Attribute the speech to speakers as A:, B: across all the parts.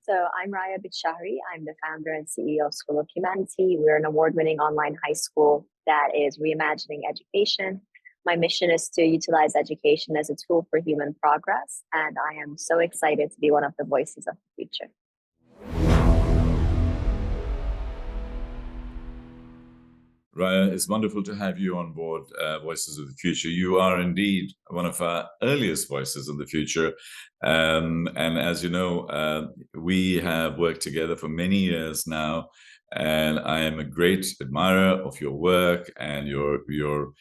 A: So I'm Raya Bidshahri. I'm the founder and CEO of School of Humanity. We're an award-winning online high school that is reimagining education. My mission is to utilize education as a tool for human progress, and I am so excited to be one of the voices of the future.
B: Raya, it's wonderful to have you on board Voices of the Future. You are indeed one of our earliest voices of the future. And as you know, we have worked together for many years now, and I am a great admirer of your work and your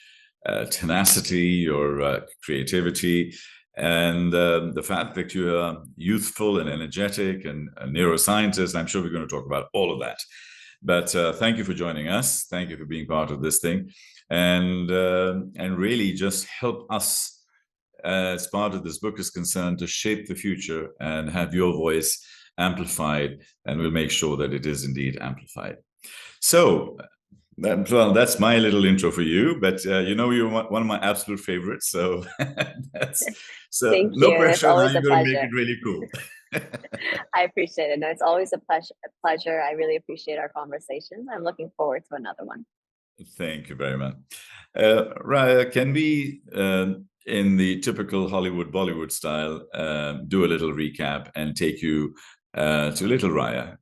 B: tenacity, your creativity, and the fact that you are youthful and energetic and a neuroscientist. I'm sure we're going to talk about all of that. But thank you for joining us. Thank you for being part of this thing, and really just help us, as part of this book is concerned, to shape the future and have your voice amplified, and we'll make sure that it is indeed amplified. So, well, that's my little intro for you. But you're one of my absolute favorites. So
A: Thank
B: no
A: you. And it's
B: pressure on how
A: always a
B: you're going to make
A: pleasure.
B: it really cool.
A: I appreciate it. No, it's always a pleasure. I really appreciate our conversations. I'm looking forward to another one.
B: Thank you very much. Raya, can we, in the typical Hollywood Bollywood style, do a little recap and take you to little Raya?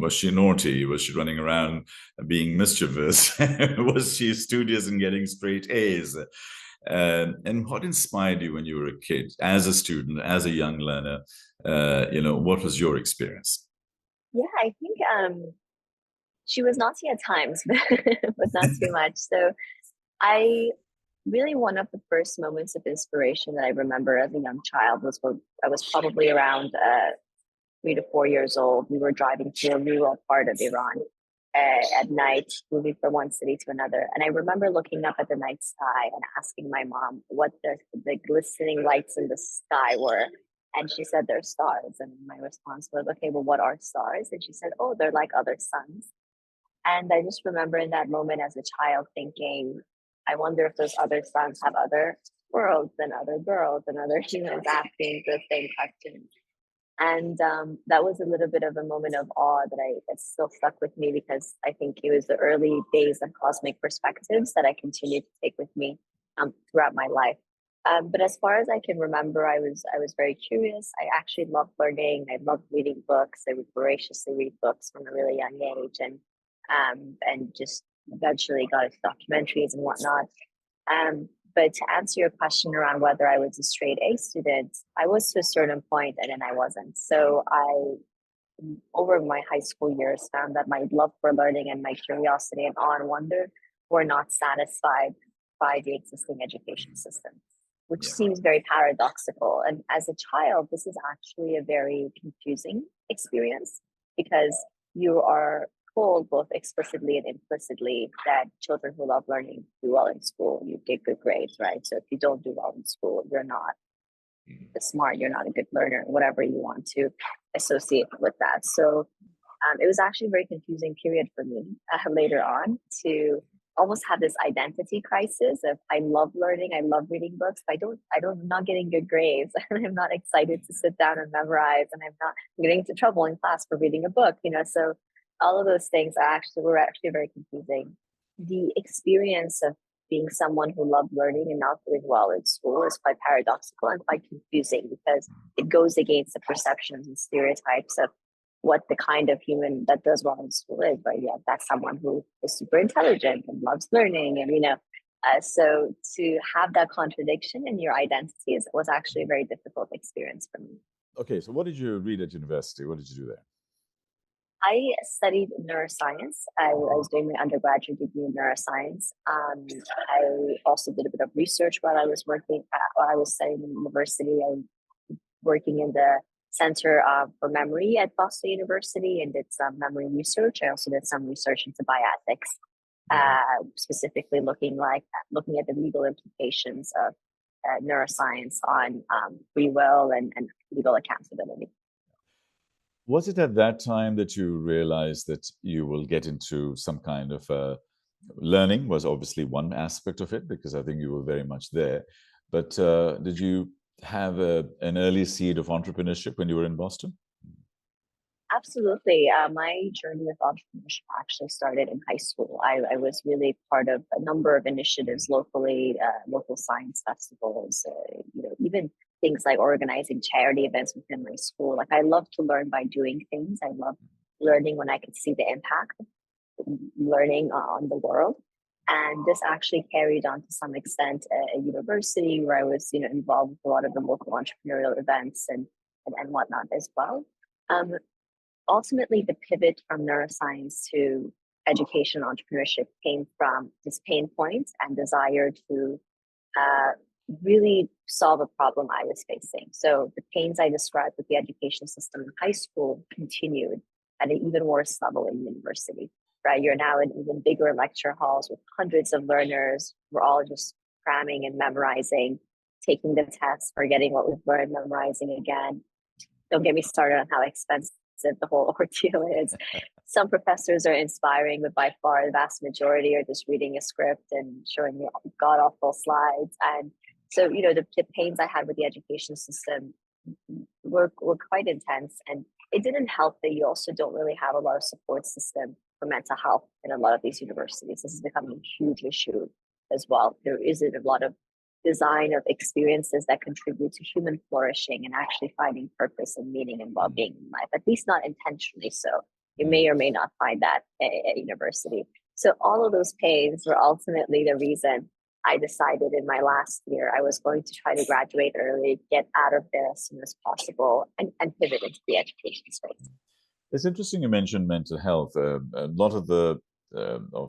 B: Was she naughty? Was she running around being mischievous? Was she studious and getting straight A's? And what inspired you when you were a kid, as a student, as a young learner? What was your experience?
A: Yeah, I think she was naughty at times, but not too much. So I really one of the first moments of inspiration that I remember as a young child was when I was probably around 3 to 4 years old. We were driving to a rural part of Iran at night, moving from one city to another. And I remember looking up at the night sky and asking my mom what the glistening lights in the sky were. And she said they're stars. And my response was, okay, well, what are stars? And she said, oh, they're like other suns. And I just remember in that moment as a child thinking, I wonder if those other suns have other worlds and other girls and other humans asking the same questions. And that was a little bit of a moment of awe that still stuck with me, because I think it was the early days of cosmic perspectives that I continued to take with me throughout my life. But as far as I can remember, I was very curious. I actually loved learning. I loved reading books. I would voraciously read books from a really young age, and just eventually got into documentaries and whatnot. But to answer your question around whether I was a straight A student, I was to a certain point, and then I wasn't. So over my high school years, found that my love for learning and my curiosity and awe and wonder were not satisfied by the existing education system, which
B: Yeah.
A: seems very paradoxical. And as a child, this is actually a very confusing experience, because you are told both explicitly and implicitly that children who love learning do well in school. You get good grades, right? So if you don't do well in school, you're not smart, you're not a good learner, whatever you want to associate with that. So it was actually a very confusing period for me later on to almost have this identity crisis of I love learning, I love reading books, but I'm not getting good grades, and I'm not excited to sit down and memorize, and I'm not getting into trouble in class for reading a book, So all of those things were actually very confusing. The experience of being someone who loved learning and not doing well in school is quite paradoxical and quite confusing, because it goes against the perceptions and stereotypes of what the kind of human that does well in school is. But yeah, that's someone who is super intelligent and loves learning, and so to have that contradiction in your identity was actually a very difficult experience for me.
C: Okay, so what did you read at university? What did you do there?
A: I studied neuroscience. I was doing my undergraduate degree in neuroscience. I also did a bit of research while I was studying in university. I was working in the Center for Memory at Boston University and did some memory research. I also did some research into bioethics, specifically looking at the legal implications of neuroscience on free will and legal accountability.
C: Was it at that time that you realized that you will get into some kind of learning? Was obviously one aspect of it, because I think you were very much there. But did you have an early seed of entrepreneurship when you were in Boston?
A: Absolutely. My journey with entrepreneurship actually started in high school. I was really part of a number of initiatives locally, local science festivals, even things like organizing charity events within my school. Like I love to learn by doing things. I love learning when I could see the impact of learning on the world. And this actually carried on to some extent at university where I was, involved with a lot of the local entrepreneurial events and whatnot as well. Um, Ultimately, the pivot from neuroscience to education entrepreneurship came from this pain point and desire to uh, really solve a problem I was facing. So the pains I described with the education system in high school continued at an even worse level in university. Right, you're now in even bigger lecture halls with hundreds of learners. We're all just cramming and memorizing, taking the tests, forgetting what we've learned, memorizing again. Don't get me started on how expensive the whole ordeal is. Some professors are inspiring, but by far the vast majority are just reading a script and showing me god awful slides. And so, the pains I had with the education system were quite intense. And it didn't help that you also don't really have a lot of support system for mental health in a lot of these universities. This is becoming a huge issue as well. There isn't a lot of design of experiences that contribute to human flourishing and actually finding purpose and meaning and well-being in life, at least not intentionally so. You may or may not find that at university. So all of those pains were ultimately the reason I decided in my last year I was going to try to graduate early, get out of there as soon as possible, and pivot into the education space.
C: It's interesting you mentioned mental health. A lot of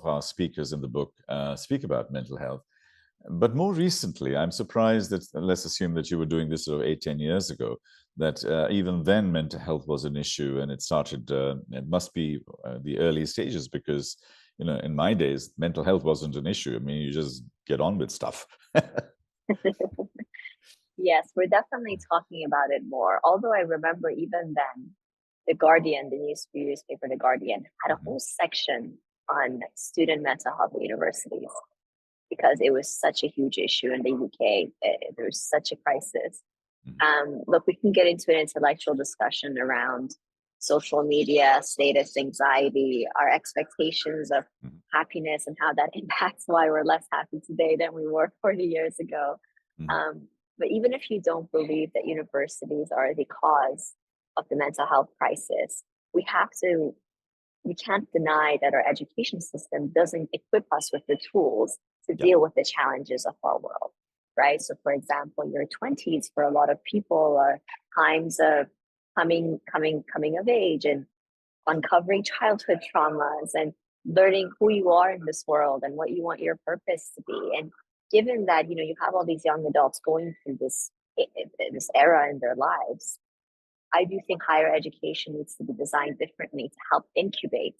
C: our speakers in the book speak about mental health. But more recently, I'm surprised that, let's assume that you were doing this sort of 8, 10 years ago, that even then mental health was an issue, and it must be the early stages, because, in my days, mental health wasn't an issue. I mean, you just get on with stuff.
A: Yes, we're definitely talking about it more. Although I remember even then, The Guardian, the newspaper, The Guardian, had a whole section on student mental health at universities because it was such a huge issue in the UK. There was such a crisis. Look, we can get into an intellectual discussion around social media, status anxiety, our expectations of happiness, and how that impacts why we're less happy today than we were 40 years ago. But even if you don't believe that universities are the cause of the mental health crisis, we can't deny that our education system doesn't equip us with the tools to deal with the challenges of our world, right? So, for example, your 20s for a lot of people are times of coming of age and uncovering childhood traumas and learning who you are in this world and what you want your purpose to be. And given that you have all these young adults going through this era in their lives, I do think higher education needs to be designed differently to help incubate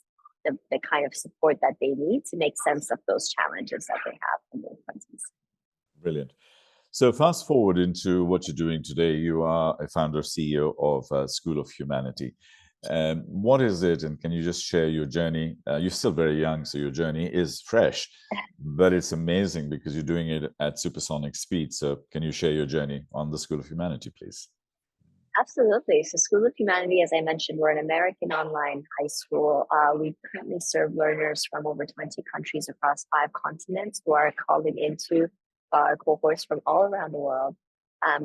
A: the kind of support that they need to make sense of those challenges that they have in their 20s.
C: Brilliant. So fast forward into what you're doing today. You are a founder, CEO of School of Humanity. What is it, and can you just share your journey? You're still very young, so your journey is fresh, but it's amazing because you're doing it at supersonic speed. So can you share your journey on the School of Humanity, please?
A: Absolutely. So School of Humanity, as I mentioned, we're an American online high school. We currently serve learners from over 20 countries across 5 continents who are calling into cohorts from all around the world.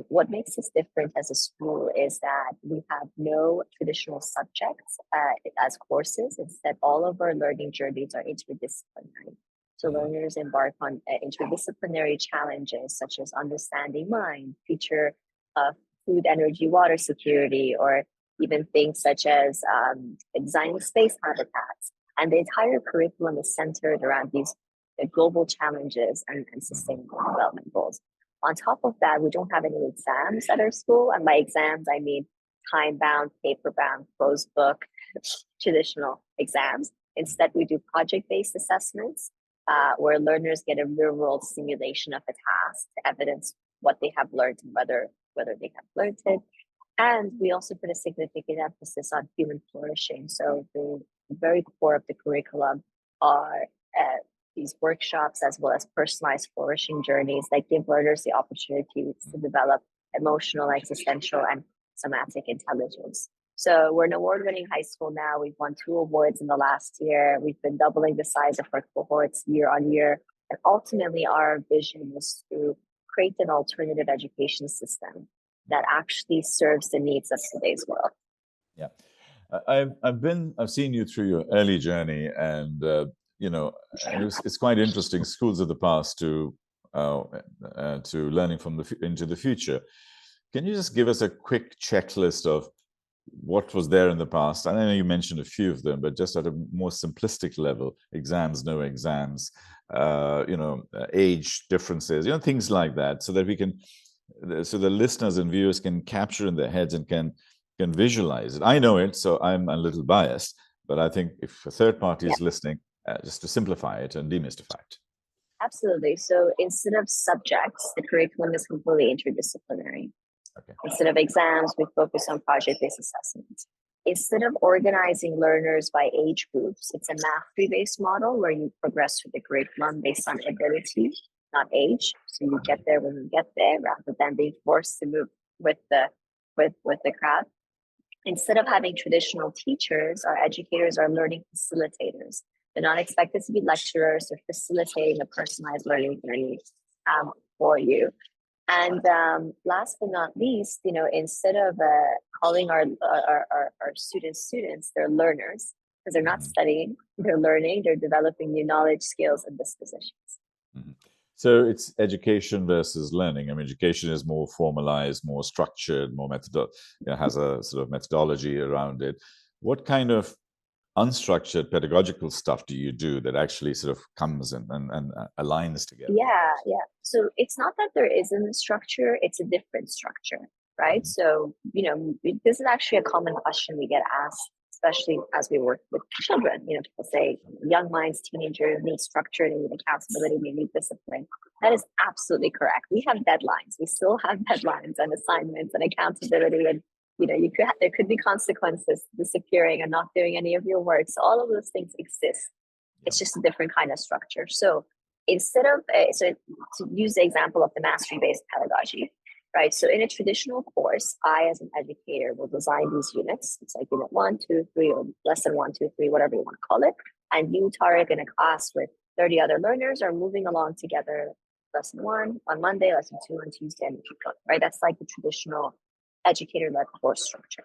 A: What makes us different as a school is that we have no traditional subjects as courses. Instead, all of our learning journeys are interdisciplinary. So learners embark on interdisciplinary challenges such as understanding mind, future of food, energy, water security, or even things such as designing space habitats. And the entire curriculum is centered around these global challenges and sustainable development goals. On top of that, we don't have any exams at our school. And by exams, I mean time-bound, paper-bound, closed book, traditional exams. Instead, we do project-based assessments where learners get a real-world simulation of a task to evidence what they have learned and whether they have learned it. And we also put a significant emphasis on human flourishing. So the very core of the curriculum are these workshops as well as personalized flourishing journeys that give learners the opportunity to develop emotional, existential, and somatic intelligence. So we're an award-winning high school now. We've won 2 awards in the last year. We've been doubling the size of our cohorts year on year. And ultimately, our vision is to create an alternative education system that actually serves the needs of today's world.
C: Yeah. I've seen you through your early journey, and it's quite interesting. Schools of the past to learning from into the future. Can you just give us a quick checklist of what was there in the past? I know you mentioned a few of them, but just at a more simplistic level: exams, no exams, age differences, things like that, so that so the listeners and viewers can capture in their heads and can visualize it. I know it, so I'm a little biased, but I think if a third party is listening, just to simplify it and demystify it.
A: Absolutely. So instead of subjects, the curriculum is completely interdisciplinary.
C: Okay.
A: Instead of exams, we focus on project-based assessments. Instead of organizing learners by age groups, it's a mastery-based model where you progress through the curriculum based on ability, not age. So you get there when you get there, rather than being forced to move with the crowd. Instead of having traditional teachers, our educators are learning facilitators. They're not expected to be lecturers. They're facilitating a personalized learning journey for you. And last but not least, instead of calling our students, they're learners, because they're not studying, they're learning, they're developing new knowledge, skills, and dispositions.
C: Mm-hmm. So it's education versus learning. I mean, education is more formalized, more structured, more has a sort of methodology around it. What kind of unstructured pedagogical stuff do you do that actually sort of comes and aligns together?
A: Yeah. So it's not that there isn't a structure, it's a different structure, right? So, this is actually a common question we get asked, especially as we work with children. People say young minds, teenagers need structure, they need accountability, they need discipline. That is absolutely correct. We have deadlines. We still have deadlines and assignments and accountability, and there could be consequences disappearing and not doing any of your work. So all of those things exist. It's just a different kind of structure. So instead of to use the example of the mastery-based pedagogy, right? So in a traditional course, I, as an educator, will design these units. It's like unit 1, 2, 3, or lesson 1, 2, 3, whatever you want to call it. And you, Tariq, in a class with 30 other learners are moving along together. Lesson 1 on Monday, lesson 2 on Tuesday, and keep going, right? That's like the traditional educator-led course structure.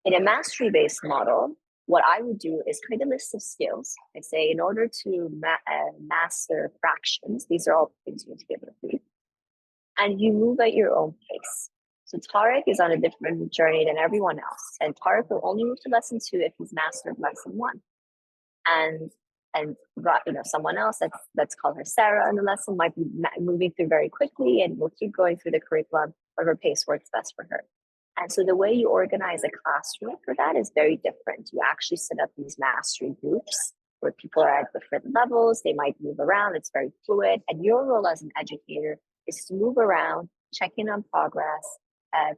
A: In a mastery-based model, what I would do is create a list of skills. I say, in order to master fractions, these are all things you need to be able to do. And you move at your own pace. So Tariq is on a different journey than everyone else. And Tariq will only move to lesson 2 if he's mastered lesson 1. And someone else, let's call her Sarah, in the lesson might be moving through very quickly and will keep going through the curriculum, whatever pace works best for her. And so the way you organize a classroom for that is very different. You actually set up these mastery groups where people are at different levels. They might move around. It's very fluid. And your role as an educator is to move around, check in on progress,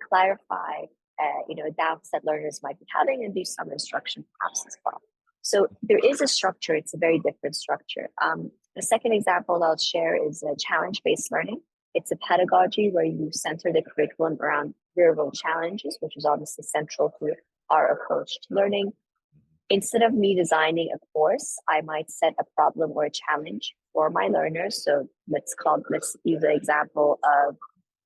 A: clarify, doubts that learners might be having, and do some instruction perhaps as well. So there is a structure. It's a very different structure. The second example I'll share is challenge-based learning. It's a pedagogy where you center the curriculum around real-world challenges, which is obviously central to our approach to learning. Instead of me designing a course, I might set a problem or a challenge for my learners. So let's use the example of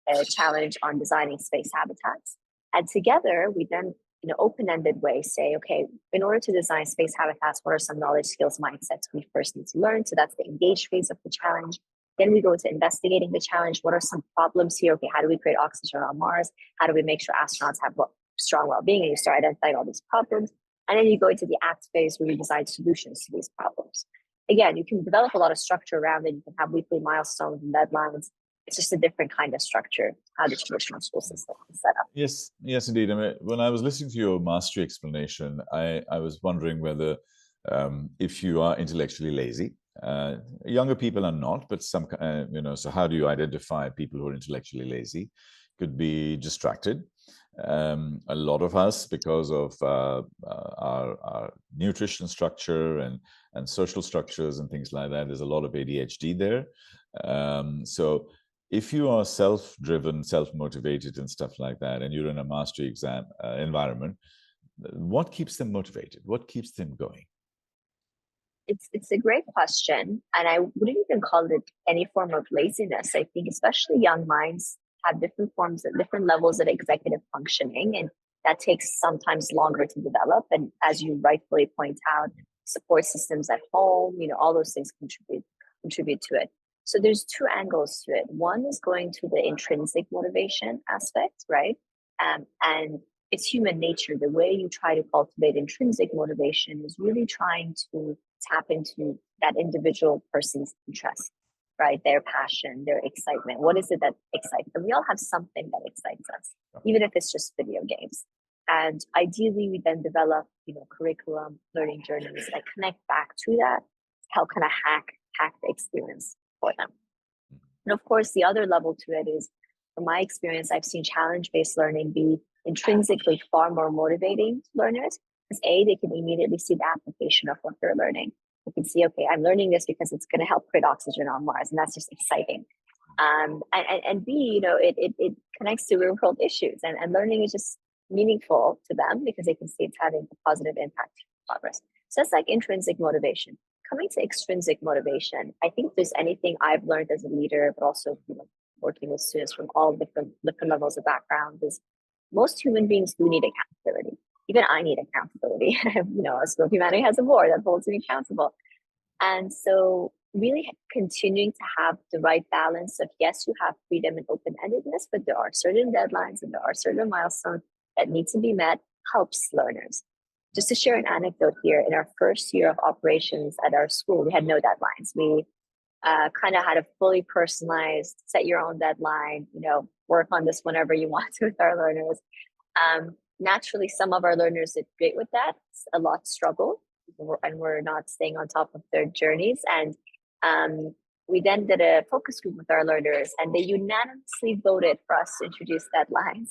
A: a challenge on designing space habitats. And together, we then, in an open-ended way, say, okay, in order to design space habitats, what are some knowledge, skills, mindsets we first need to learn? So that's the engage phase of the challenge. Then we go to investigating the challenge. What are some problems here? Okay, how do we create oxygen on Mars? How do we make sure astronauts have strong well-being? And you start identifying all these problems. And then you go into the act phase where you design solutions to these problems. Again, you can develop a lot of structure around it. You can have weekly milestones and deadlines. It's just a different kind of structure, how the traditional school system is set up.
C: Yes, indeed. I mean, when I was listening to your mastery explanation, I was wondering whether if you are intellectually lazy. Younger people are not, but some, so how do you identify people who are intellectually lazy? Could be distracted. A lot of us, because of our nutrition structure and social structures and things like that, there's a lot of ADHD there. So if you are self-driven, self-motivated and stuff like that, and you're in a mastery exam environment, what keeps them motivated? What keeps them going?
A: It's a great question, and I wouldn't even call it any form of laziness. I think especially young minds have different forms of different levels of executive functioning, and that takes sometimes longer to develop. And as you rightfully point out, support systems at home, all those things contribute to it. So there's two angles to it. One is going to the intrinsic motivation aspect, right? And it's human nature. The way you try to cultivate intrinsic motivation is really trying to tap into that individual person's interest, right? Their passion, their excitement. What is it that excites them? We all have something that excites us, even if it's just video games. And ideally, we then develop, curriculum, learning journeys that connect back to that, help kind of hack the experience for them. And of course, the other level to it is, from my experience, I've seen challenge-based learning be intrinsically far more motivating to learners because they can immediately see the application of what they're learning. You can see, okay, I'm learning this because it's going to help create oxygen on Mars, and that's just exciting. And B, it connects to real world issues, and learning is just meaningful to them because they can see it's having a positive impact on progress. So that's like intrinsic motivation. Coming to extrinsic motivation, I think if there's anything I've learned as a leader, but also working with students from all different levels of background, is most human beings do need accountability. Even I need accountability. A school of humanity has a board that holds me accountable. And so really continuing to have the right balance of, yes, you have freedom and open-endedness, but there are certain deadlines and there are certain milestones that need to be met, helps learners. Just to share an anecdote here, in our first year of operations at our school, we had no deadlines. We kind of had a fully personalized, set your own deadline, work on this whenever you want to with our learners. Naturally, some of our learners did great with that. A lot struggled and were not staying on top of their journeys. And we then did a focus group with our learners, and they unanimously voted for us to introduce deadlines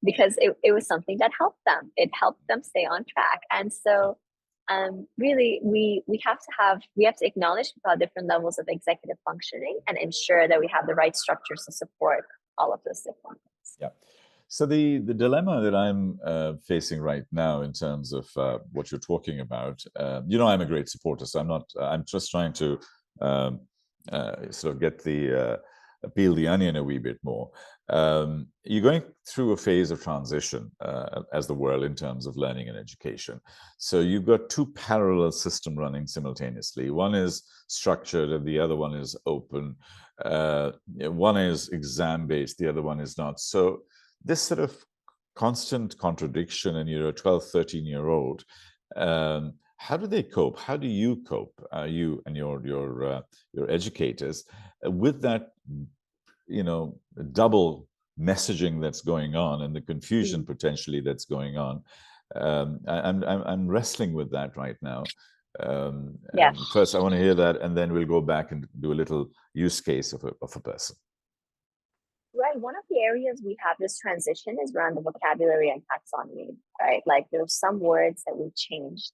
A: because it was something that helped them. It helped them stay on track. And so really, we have to acknowledge different levels of executive functioning and ensure that we have the right structures to support all of those different things.
C: Yeah. So the dilemma that I'm facing right now in terms of what you're talking about, I'm a great supporter, so I'm just trying to sort of get peel the onion a wee bit more. You're going through a phase of transition as the world in terms of learning and education. So you've got two parallel systems running simultaneously. One is structured and the other one is open. One is exam-based, the other one is not. So this sort of constant contradiction in your 12, 13-year-old, how do they cope? How do you cope, you and your educators, with that, double messaging that's going on and the confusion potentially that's going on? I'm wrestling with that right now. First, I want to hear that, and then we'll go back and do a little use case of a person.
A: Right. One of the areas we have this transition is around the vocabulary and taxonomy, right? Like there's some words that we've changed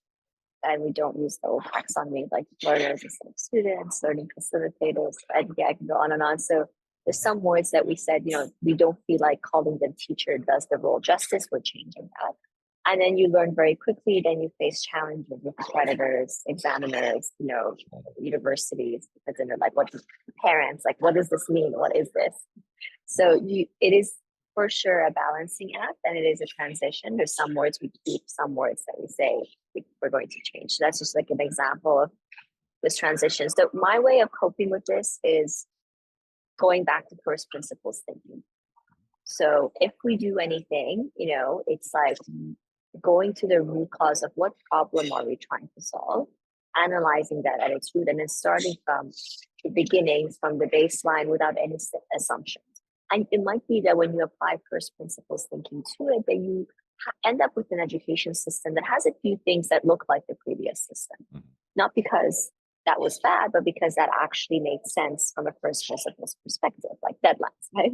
A: and we don't use the old taxonomy, like learners instead of students, learning facilitators, and I can go on and on. So there's some words that we said, we don't feel like calling them teacher does the role justice. We're changing that. And then you learn very quickly, then you face challenges with creditors, examiners, universities, because then they're like, what parents, like, what does this mean? What is this? So it is for sure a balancing act, and it is a transition. There's some words we keep, some words that we say we're going to change. So that's just like an example of this transition. So my way of coping with this is going back to first principles thinking. So if we do anything, it's like going to the root cause of what problem are we trying to solve, analyzing that at its root, and then starting from the beginnings, from the baseline without any assumptions. And it might be that when you apply first principles thinking to it, that you end up with an education system that has a few things that look like the previous system. Not because that was bad, but because that actually made sense from a first principles perspective, like deadlines, right?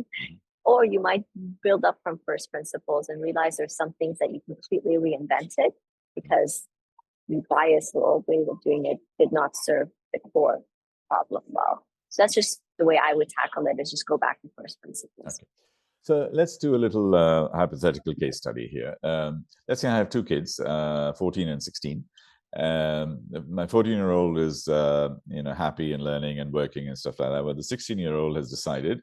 A: Or you might build up from first principles and realize there's some things that you completely reinvented because the biased old way of doing it did not serve the core problem well. So that's just the way I would tackle it, is just go back to first principles.
C: Okay. So let's do a little hypothetical case study here. Let's say I have two kids, 14 and 16. My 14-year-old is, happy and learning and working and stuff like that. But the 16-year-old has decided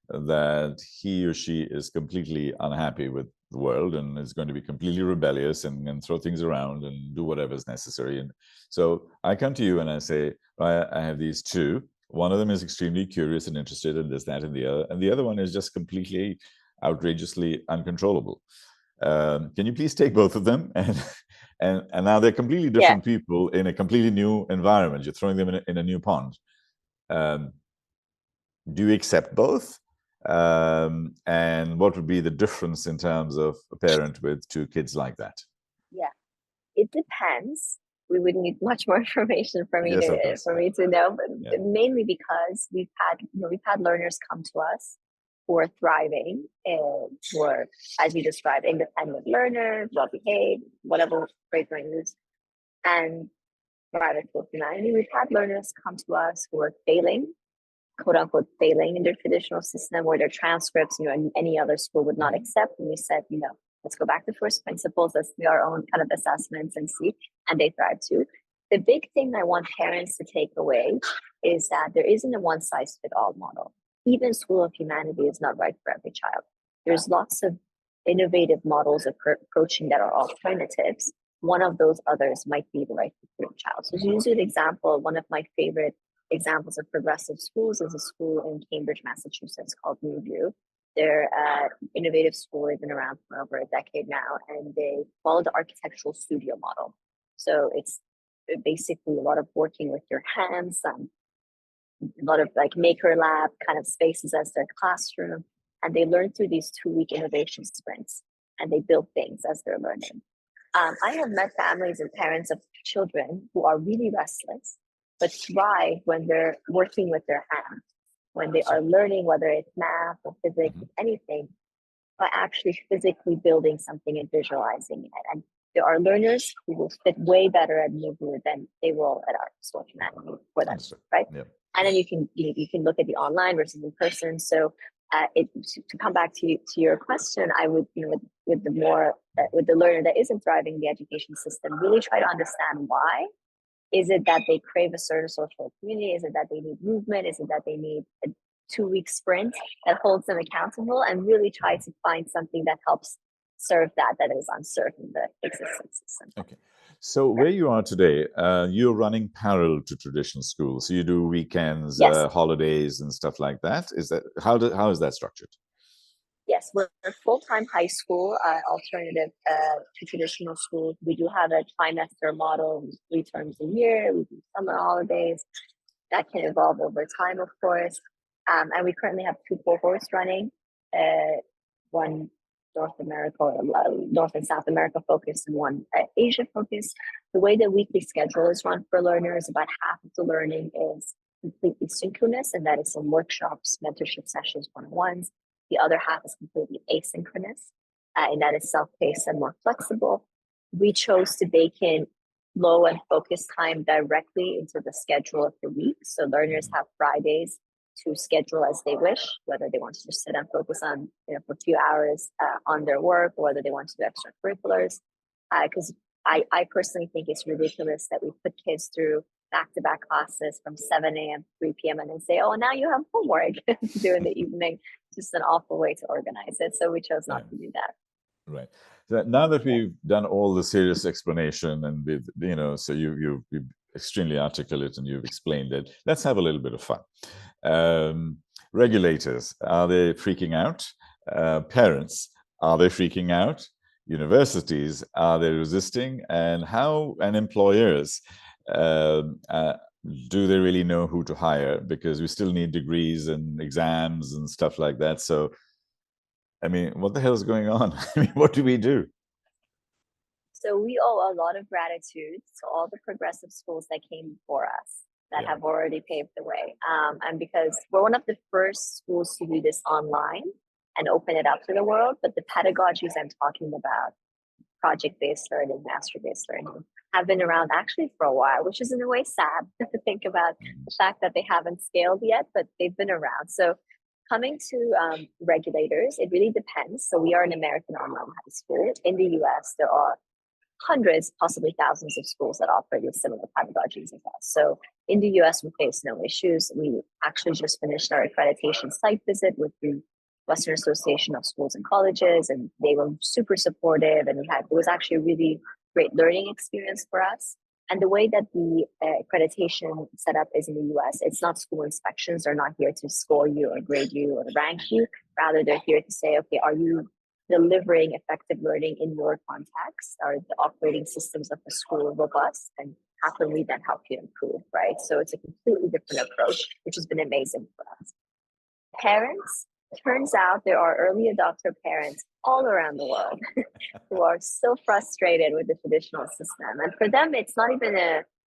C: that he or she is completely unhappy with the world and is going to be completely rebellious and throw things around and do whatever is necessary. And so I come to you and I say, I have these two. One of them is extremely curious and interested in this, that, and the other one is just completely outrageously uncontrollable. Can you please take both of them and now they're completely
A: Yeah.
C: different people in a completely new environment. You're throwing them in a new pond. Do you accept both? And what would be the difference in terms of a parent with two kids like that?
A: Yeah, it depends. We would need much more information for me
C: Yes, of course.
A: to know, but
C: Yeah.
A: mainly because we've had learners come to us who are thriving and who are, as you described, independent learners, well behaved, whatever phrase you want to use, and thriving for humanity. We've had learners come to us who are failing, quote unquote, failing in their traditional system, or their transcripts, any other school would not accept. And we said, let's go back to first principles. Let's do our own kind of assessments and see. And they thrive too. The big thing I want parents to take away is that there isn't a one size fit all model. Even School of Humanity is not right for every child. There's lots of innovative models of approaching that are alternatives. One of those others might be the right fit for your child. So to use an example, one of my favorite examples of progressive schools is a school in Cambridge, Massachusetts called New View. They're an innovative school. They've been around for over a decade now, and they follow the architectural studio model. So it's basically a lot of working with your hands, a lot of like maker lab kind of spaces as their classroom. And they learn through these 2-week innovation sprints, and they build things as they're learning. I have met families and parents of children who are really restless, but thrive when they're working with their hands, when they are learning, whether it's math or physics, anything, but actually physically building something and visualizing it. And there are learners who will fit way better at Movement than they will at our School of Humanity for that, right?
C: Yeah.
A: And then you can look at the online versus in person. So to come back to your question, I would, with the learner that isn't thriving in the education system, really try to understand why. Is it that they crave a certain social community? Is it that they need movement? Is it that they need a 2-week sprint that holds them accountable? And really try to find something that helps serve that is unserved in the existing system.
C: Okay. So where you are today, you're running parallel to traditional schools. So you do weekends,
A: Yes.
C: holidays, and stuff like that. How is that structured?
A: Yes, we're a full-time high school, alternative to traditional schools. We do have a trimester model, 3 terms a year. We do summer holidays. That can evolve over time, of course. And we currently have 2 cohorts running, one North and South America focused, and one Asia focused. The way the weekly schedule is run for learners, about half of the learning is completely synchronous, and that is in workshops, mentorship sessions, one-on-ones. The other half is completely asynchronous, and that is self-paced and more flexible. We chose to bake in low and focus time directly into the schedule of the week. So learners have Fridays to schedule as they wish, whether they want to just sit and focus on, for a few hours on their work, or whether they want to do extracurriculars. Because I personally think it's ridiculous that we put kids through back-to-back classes from 7 a.m. to 3 p.m. and then say, oh, now you have homework to do in the evening. Just an awful way to organize it. So we chose not to do that.
C: Right. So now that we've done all the serious explanation and we've, so you've extremely articulate and you've explained it, let's have a little bit of fun. Regulators, are they freaking out? Parents, are they freaking out? Universities, are they resisting? And employers, do they really know who to hire? Because we still need degrees and exams and stuff like that. So, I mean, what the hell is going on? I mean, what do we do?
A: So we owe a lot of gratitude to all the progressive schools that came before us that have already paved the way. And because we're one of the first schools to do this online and open it up to the world, but the pedagogies I'm talking about, project-based learning, master-based learning, have been around actually for a while, which is in a way sad to think about the fact that they haven't scaled yet, but they've been around. So Coming to regulators, it really depends. So we are an American online high school. In the US, there are hundreds, possibly thousands of schools that operate with similar pedagogies as us. So in the US, we face no issues. We actually just finished our accreditation site visit with the Western Association of Schools and Colleges, and they were super supportive. And it was actually a really great learning experience for us. And the way that the accreditation setup is in the US, it's not school inspections. They're not here to score you or grade you or rank you. Rather, they're here to say, okay, are you delivering effective learning in your context? Are the operating systems of the school robust? And how can we then help you improve, right? So it's a completely different approach, which has been amazing for us. Parents, turns out there are early adopter parents all around the world who are so frustrated with the traditional system. And for them, it's not even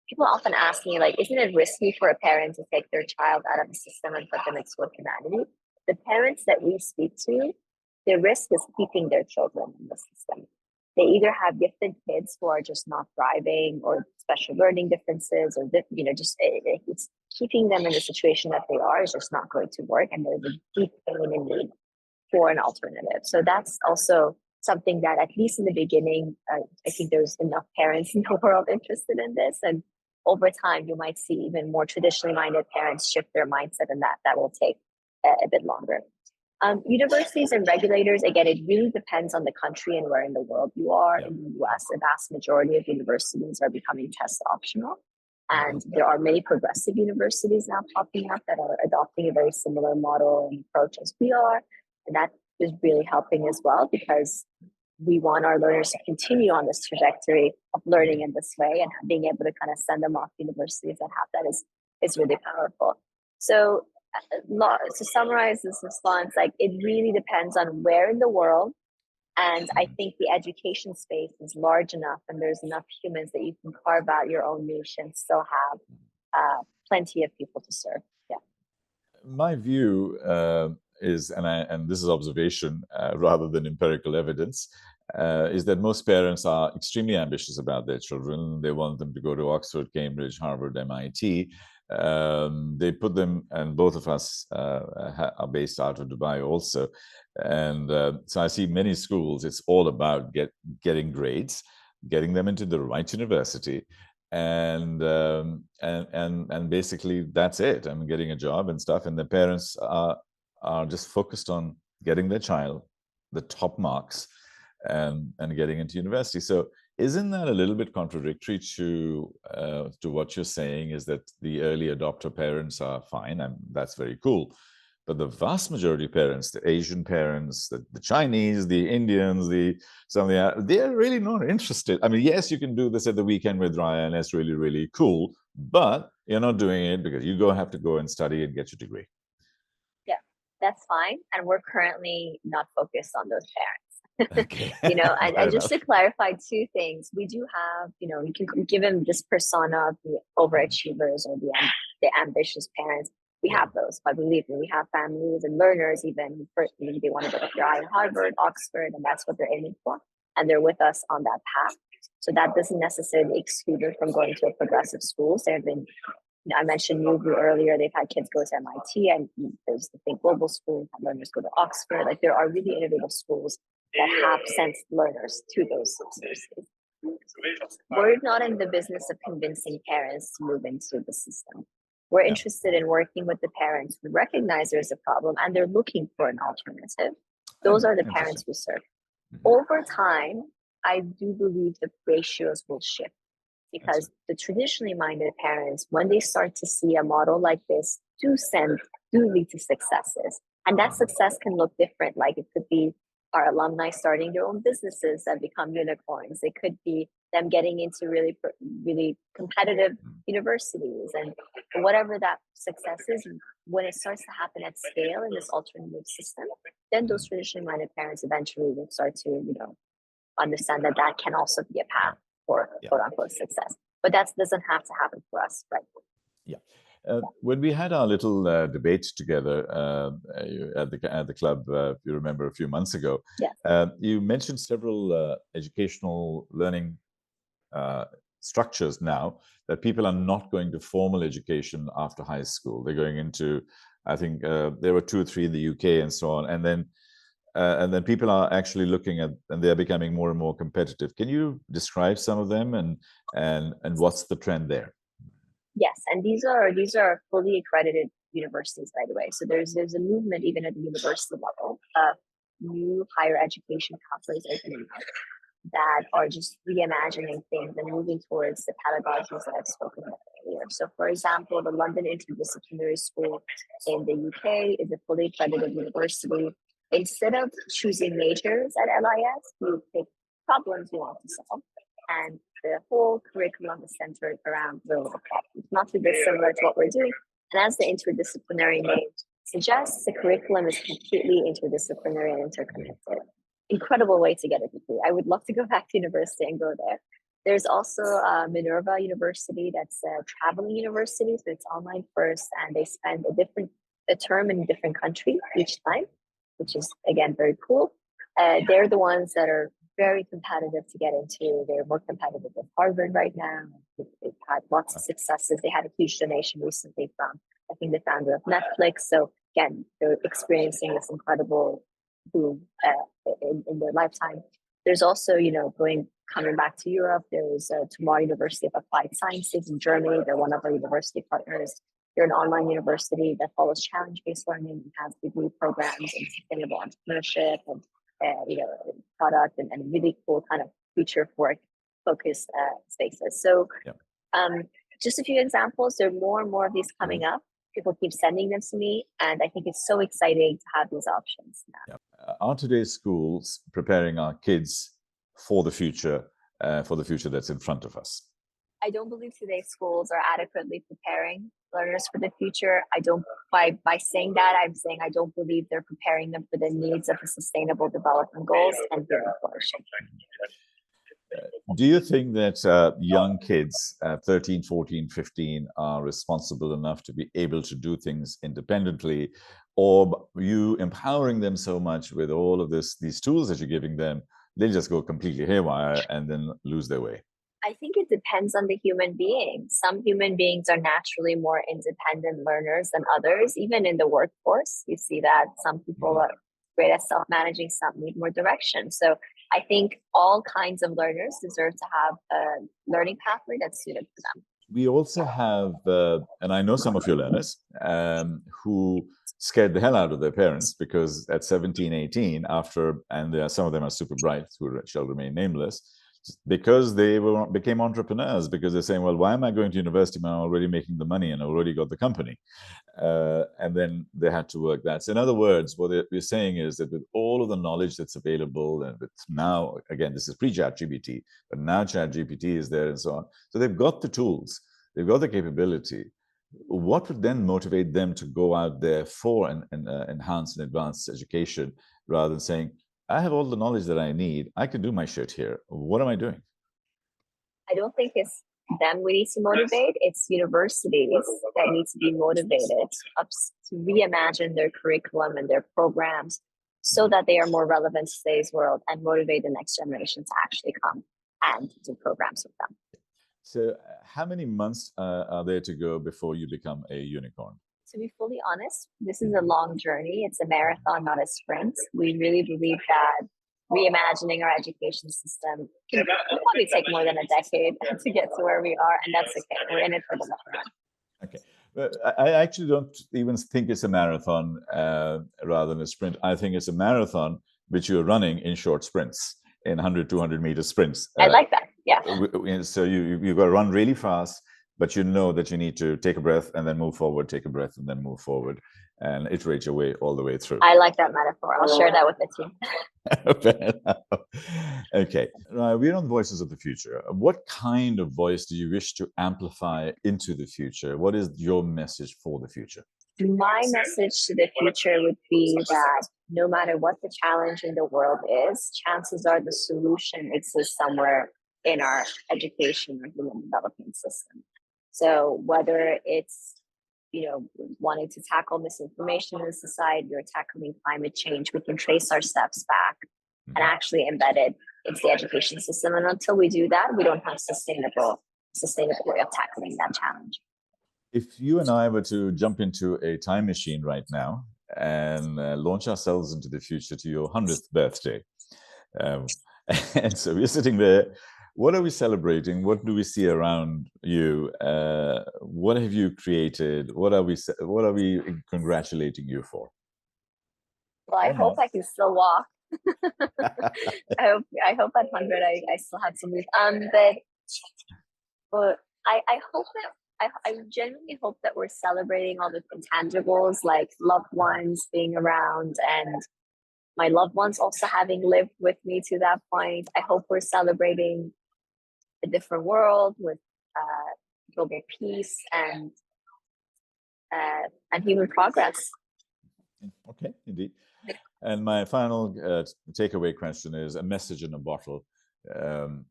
A: people often ask me, like, isn't it risky for a parent to take their child out of the system and put them in school humanity? The parents that we speak to, the risk is keeping their children in the system. They either have gifted kids who are just not thriving, or special learning differences, or it's keeping them in the situation that they are is just not going to work, and there's a deep pain and need for an alternative. So that's also something that, at least in the beginning, I think there's enough parents in the world interested in this, and over time you might see even more traditionally minded parents shift their mindset, and that will take a bit longer. Universities and regulators, again, it really depends on the country and where in the world you are. In the US, a vast majority of universities are becoming test optional. And there are many progressive universities now popping up that are adopting a very similar model and approach as we are. And that is really helping as well, because we want our learners to continue on this trajectory of learning in this way, and being able to kind of send them off to universities that have that is really powerful. So to summarize this response, like, it really depends on where in the world. And I think the education space is large enough, and there's enough humans that you can carve out your own niche and still have plenty of people to serve. Yeah.
C: My view is, and this is observation rather than empirical evidence, is that most parents are extremely ambitious about their children. They want them to go to Oxford, Cambridge, Harvard, MIT. They put them, and both of us are based out of Dubai also. And so I see many schools, it's all about getting grades, getting them into the right university, and basically that's it. I'm getting a job and stuff, and the parents are just focused on getting their child the top marks and getting into university. So isn't that a little bit contradictory to what you're saying, is that the early adopter parents are fine, and that's very cool, but the vast majority of parents, the Asian parents, the Chinese, the Indians, they're really not interested. I mean, yes, you can do this at the weekend with Raya, and that's really, really cool, but you're not doing it because you have to go and study and get your degree.
A: Yeah, that's fine. And we're currently not focused on those parents.
C: Okay.
A: And just to clarify two things, we do have, you can give them this persona of the overachievers or the ambitious parents. We have those, but believe me, we have families and learners, even maybe they want to go to Harvard, Oxford, and that's what they're aiming for, and they're with us on that path. So that doesn't necessarily exclude them from going to a progressive schools. There have been, I mentioned Nubu earlier, they've had kids go to MIT, and there's the Think Global School, learners go to Oxford. Like, there are really innovative schools that have sent learners to those universities. We're not in the business of convincing parents to move into the system. We're interested in working with the parents who recognize there's a problem and they're looking for an alternative. Those are the parents we serve. Over time, I do believe the ratios will shift, because the traditionally minded parents, when they start to see a model like this, do lead to successes. And that success can look different. Like, it could be our alumni starting their own businesses that become unicorns. It could be them getting into really, really competitive universities, and whatever that success is. When it starts to happen at scale in this alternative system, then those traditionally minded parents eventually will start to, understand that can also be a path for quote unquote success. But that doesn't have to happen for us, right?
C: Yeah. When we had our little debate together at the club, if you remember, a few months ago, you mentioned several educational learning structures now that people are not going to formal education after high school. They're going into I think there were 2 or 3 in the UK and so on. And then people are actually looking at, and they're becoming more and more competitive. Can you describe some of them and what's the trend there?
A: Yes, and these are fully accredited universities, by the way. So there's a movement even at the university level of new higher education pathways opening up that are just reimagining things and moving towards the pedagogies that I've spoken about earlier. So, for example, the London Interdisciplinary School in the UK is a fully accredited university. Instead of choosing majors at LIS, you pick problems you want to solve. And the whole curriculum is centered around those problems, not too dissimilar to what we're doing. And as the interdisciplinary name suggests, the curriculum is completely interdisciplinary and interconnected. Incredible way to get a degree. I would love to go back to university and go there. There's also Minerva University, that's a traveling university, so it's online first, and they spend a term in a different country each time, which is again very cool. They're the ones that are very competitive to get into. They're more competitive with Harvard right now. They've had lots of successes. They had a huge donation recently from, I think, the founder of Netflix. So again, they're experiencing this incredible boom in their lifetime. There's also, coming back to Europe, there's Tomorrow University of Applied Sciences in Germany. They're one of our university partners. They're an online university that follows challenge-based learning and has degree programs in sustainable entrepreneurship and product and really cool kind of future work focused spaces. So just a few examples. There are more and more of these coming up. People keep sending them to me, and I think it's so exciting to have these options now.
C: Are today's schools preparing our kids for the future that's in front of us?
A: I don't believe today's schools are adequately preparing learners for the future. I don't, by saying that, I'm saying I don't believe they're preparing them for the needs of the Sustainable Development Goals and human flourishing.
C: Do you think that young kids, 13, 14, 15, are responsible enough to be able to do things independently? Or are you empowering them so much with all of these tools that you're giving them, they'll just go completely haywire and then lose their way?
A: I think it depends on the human being. Some human beings are naturally more independent learners than others. Even in the workforce, you see that some people are great at self-managing, some need more direction. So I think all kinds of learners deserve to have a learning pathway that's suited for them.
C: We also have, and I know some of your learners who scared the hell out of their parents because at 17, 18, and some of them are super bright who shall remain nameless, because they became entrepreneurs, because they're saying, well, why am I going to university when I'm already making the money and I've already got the company? And then they had to work that. So in other words, what we're saying is that with all of the knowledge that's available, and with now, again, this is pre-ChatGPT, but now ChatGPT is there and so on. So they've got the tools, they've got the capability. What would then motivate them to go out there for an enhanced and advanced education rather than saying, I have all the knowledge that I need, I can do my shit here. What am I doing?
A: I don't think it's them we need to motivate. It's universities that need to be motivated to reimagine their curriculum and their programs so that they are more relevant to today's world and motivate the next generation to actually come and do programs with them.
C: So how many months are there to go before you become a unicorn?
A: To be fully honest, this is a long journey. It's a marathon, not a sprint. We really believe that reimagining our education system can probably take more than a decade to get to where we are, and that's okay. We're in it for the long run.
C: Okay. But I actually don't even think it's a marathon rather than a sprint. I think it's a marathon which you're running in short sprints, in 100, 200 meter sprints.
A: I like that. Yeah.
C: So you've got to run really fast, but you know that you need to take a breath and then move forward, take a breath and then move forward, and iterate your way all the way through.
A: I like that metaphor. I'll share that with the team.
C: Okay. We're on Voices of the Future. What kind of voice do you wish to amplify into the future? What is your message for the future?
A: My message to the future would be that no matter what the challenge in the world is, chances are the solution exists somewhere in our education or human development system. So whether it's, wanting to tackle misinformation in society or tackling climate change, we can trace our steps back and actually embed it into the education system. And until we do that, we don't have sustainable way of tackling that challenge.
C: if you and I were to jump into a time machine right now and launch ourselves into the future to your 100th birthday, um, and so we're sitting there, what are we celebrating? What do we see around you? What have you created? What are we congratulating you for?
A: Well, I
C: Or
A: hope
C: not?
A: I can still walk. I hope at 100 I still have some youth. But I hope that I genuinely hope that we're celebrating all the intangibles like loved ones being around and my loved ones also having lived with me to that point. I hope we're celebrating a different world with global peace and human progress.
C: Okay, indeed. And my final takeaway question is a message in a bottle.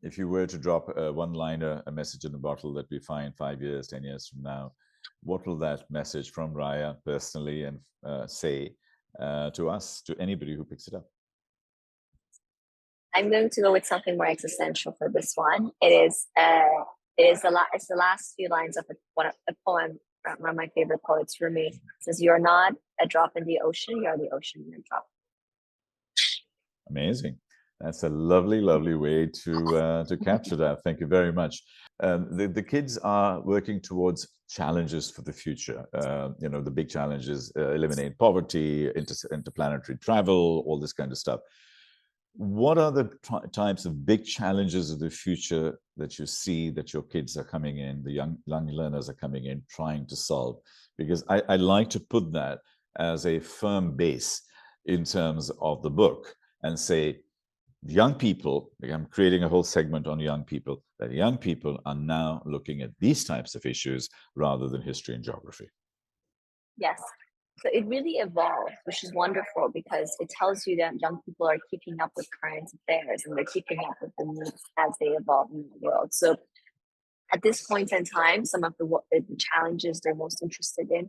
C: If you were to drop a one-liner, a message in a bottle that we find 5 years, 10 years from now, what will that message from Raya personally and say to us, to anybody who picks it up?
A: I'm going to go with something more existential for this one. It's the last few lines of a poem from one of my favorite poets, Rumi. It says, "You're not a drop in the ocean; you're the ocean in a drop."
C: Amazing. That's a lovely, lovely way to capture that. Thank you very much. The kids are working towards challenges for the future. The big challenges: eliminate poverty, interplanetary travel, all this kind of stuff. What are the types of big challenges of the future that you see that your kids are coming in, the young learners are coming in, trying to solve? Because I like to put that as a firm base in terms of the book and say, young people, I'm creating a whole segment on young people, that young people are now looking at these types of issues rather than history and geography.
A: Yes. So it really evolved, which is wonderful because it tells you that young people are keeping up with current affairs and they're keeping up with the needs as they evolve in the world. So at this point in time, some of the challenges they're most interested in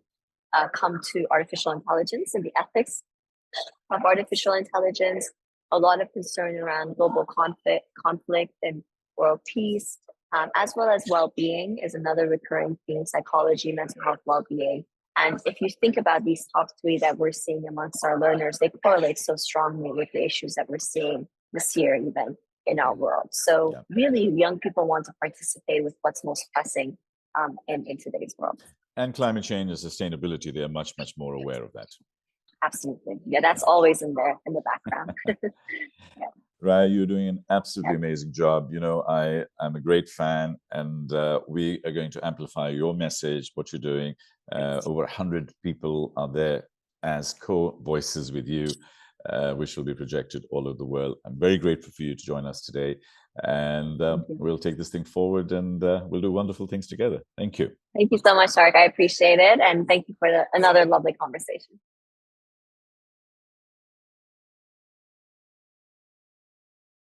A: come to artificial intelligence and the ethics of artificial intelligence, a lot of concern around global conflict and world peace, as well as well-being is another recurring theme: psychology, mental health, well-being. And if you think about these top three that we're seeing amongst our learners, they correlate so strongly with the issues that we're seeing this year, even in our world. So
C: Yeah.
A: really, young people want to participate with what's most pressing in today's world.
C: And climate change and sustainability, they are much, much more aware of that.
A: Absolutely. Yeah, that's always in there in the background. Yeah.
C: Raya, you're doing an absolutely
A: Yeah.
C: amazing job. I'm a great fan, and we are going to amplify your message, what you're doing. Over 100 people are there as co-voices with you, which will be projected all over the world. I'm very grateful for you to join us today, and we'll take this thing forward, and we'll do wonderful things together. Thank you.
A: Thank you so much, Tarek. I appreciate it. And thank you for another lovely conversation.